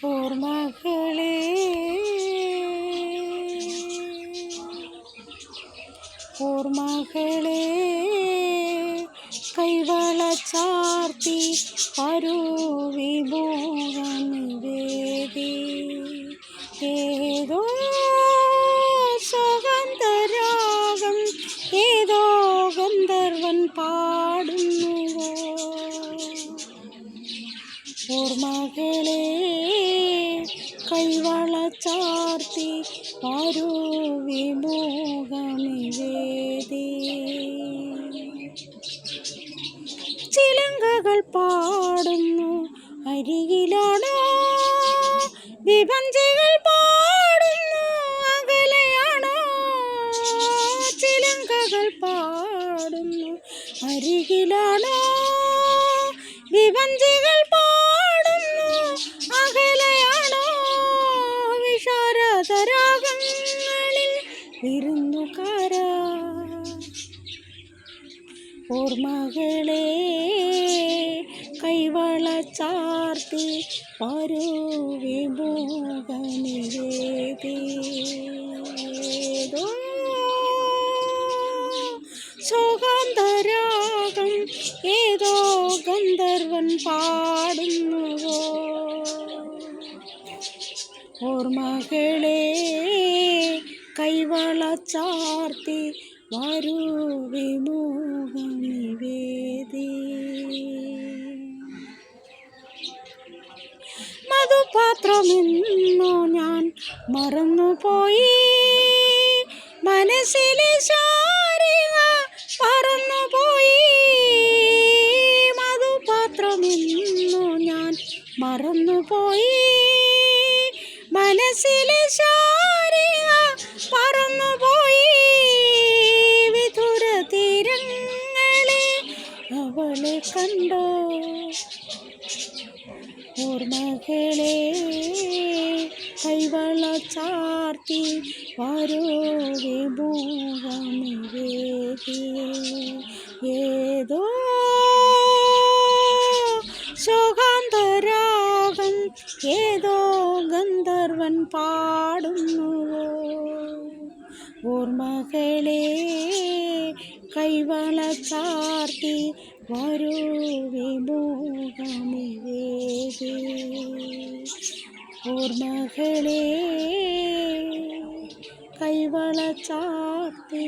ഓർമ്മകളേ ഓർമ്മകളേ കൈവള ചാർത്തി പരുവിമോഹനിവേദി ഏതോ സുഗന്ധരാഗം ഏതോ ഗന്ധർവൻ പാടുന്നുവോ ഓർമ്മകളേ കൈവള ചാർത്തി പരുവിമോഹനിവേദി ചിലങ്കകൾ പാടുന്നു അരികിലാണോ വിഭഞ്ചികൾ പാടുന്നു അകലെയാണോ ചിലങ്കകൾ പാടുന്നു അരികിലാണോ വിഭഞ്ചികൾ പാടുന്നു അകലെയാണോ വിശാരദരാഗങ്ങളിൽ വിരുന്നുകാരാ ഓർമ്മകളേ കൈവള ചാർത്തി പരുവിമോഹനിവേദി ഏതോ സുഗന്ധരാഗം ഏതോ ഗന്ധർവൻ പാടുന്നുവോ ഓർമ്മകളേ കൈവള ചാർത്തി പരുവിമോഹനിവേദി മധുപാത്രമെന്നോ ഞാൻ മറന്നുപോയി മനസ്സിലെ ശാരിക മറന്നുപോയി മധുപാത്രമെന്നോ ഞാൻ മറന്നുപോയി മനസ്സിലെ ശാരിക പറന്നുപോയി വിദൂര തീരങ്ങളെ അവളെ കണ്ടോ ഓർമ്മകളേ കൈവള ചാർത്തി പരുവിമോഹനിവേദി ഏതോ സുഗന്ധരാഗം ഏതോ ഗന്ധർവൻ പാടുന്നുവോ ഓർമ്മകളേ കൈവള ചാർത്തി പരുവിമോഹനിവേദി ഓർമ്മകളേ കൈവള ചാർത്തി